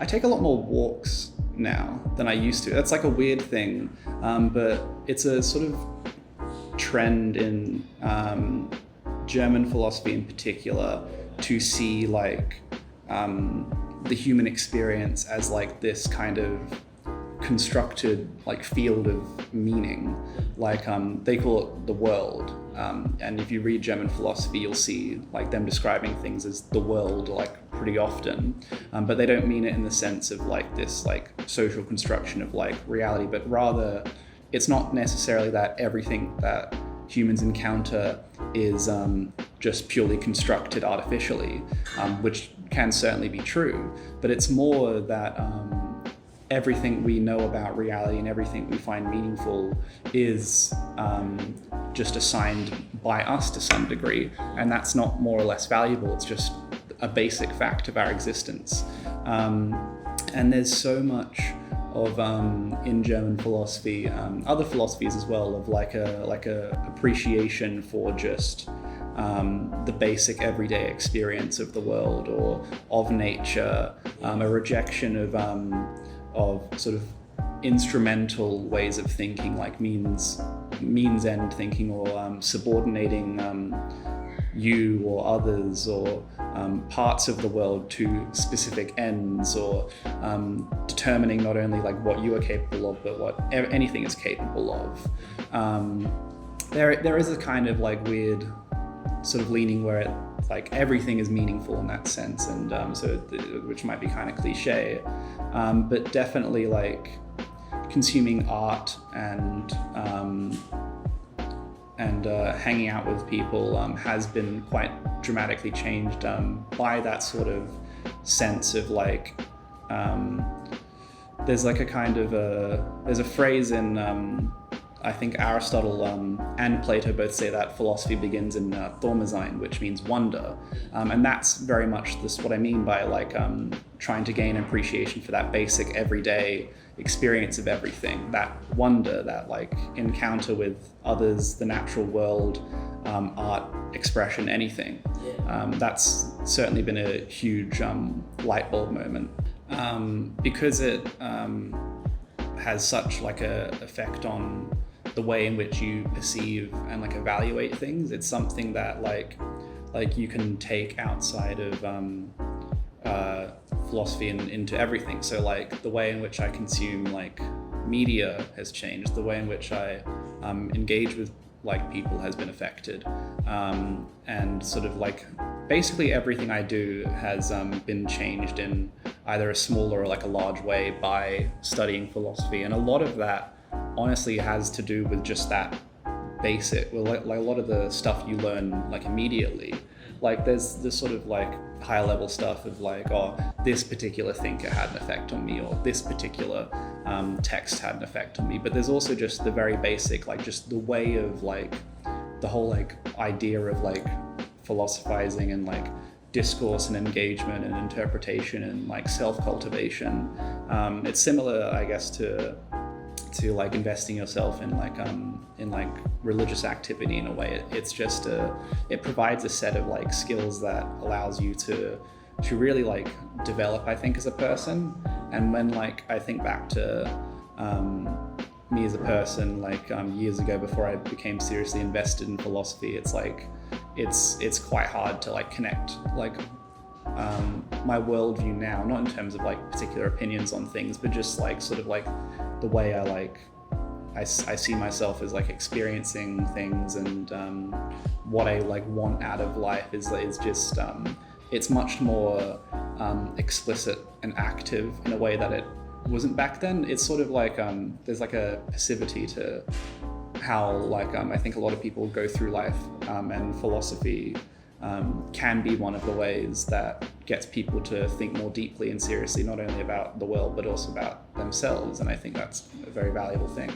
I take a lot more walks now than I used to. That's like a weird thing, but it's a sort of trend in German philosophy in particular to see like the human experience as like this kind of constructed like field of meaning, like they call it the world, and if you read German philosophy you'll see like them describing things as the world like pretty often, but they don't mean it in the sense of like this like social construction of like reality, but rather it's not necessarily that everything that humans encounter is just purely constructed artificially, which can certainly be true, but it's more that everything we know about reality and everything we find meaningful is just assigned by us to some degree, and that's not more or less valuable, it's just a basic fact of our existence. And there's so much of in German philosophy, other philosophies as well, of like a appreciation for just the basic everyday experience of the world or of nature, a rejection of sort of instrumental ways of thinking, like means end thinking, or subordinating you or others or parts of the world to specific ends, or determining not only like what you are capable of, but what anything is capable of. There is a kind of like weird sort of leaning where it like everything is meaningful in that sense, and which might be kind of cliche, but definitely like consuming art and hanging out with people has been quite dramatically changed by that sort of sense of like there's like a kind of there's a phrase in I think Aristotle and Plato both say that philosophy begins in Thormesein, which means wonder, and that's very much what I mean by like trying to gain appreciation for that basic everyday experience of everything, that wonder, that like encounter with others, the natural world, art, expression, anything. That's certainly been a huge light bulb moment, because it has such like a effect on the way in which you perceive and like evaluate things. It's something that like you can take outside of philosophy and into everything. So like the way in which I consume like media has changed, the way in which I engage with like people has been affected, and sort of like basically everything I do has been changed in either a small or like a large way by studying philosophy. And a lot of that honestly has to do with just that basic, well, like a lot of the stuff you learn like immediately. Like there's this sort of like higher level stuff of like, oh, this particular thinker had an effect on me, or this particular text had an effect on me. But there's also just the very basic, like just the way of like the whole like idea of like philosophizing and like discourse and engagement and interpretation and like self-cultivation. It's similar, I guess, to like investing yourself in like religious activity in a way. It's just it provides a set of like skills that allows you to really like develop, I think, as a person. And when like I think back to me as a person, like years ago before I became seriously invested in philosophy, it's like it's quite hard to like connect like my worldview now, not in terms of like particular opinions on things, but just like sort of like the way I see myself as like experiencing things, and what I like want out of life is just it's much more explicit and active in a way that it wasn't back then. It's sort of like there's like a passivity to how like I think a lot of people go through life, and philosophy can be one of the ways that gets people to think more deeply and seriously, not only about the world but also about themselves, and I think that's a very valuable thing.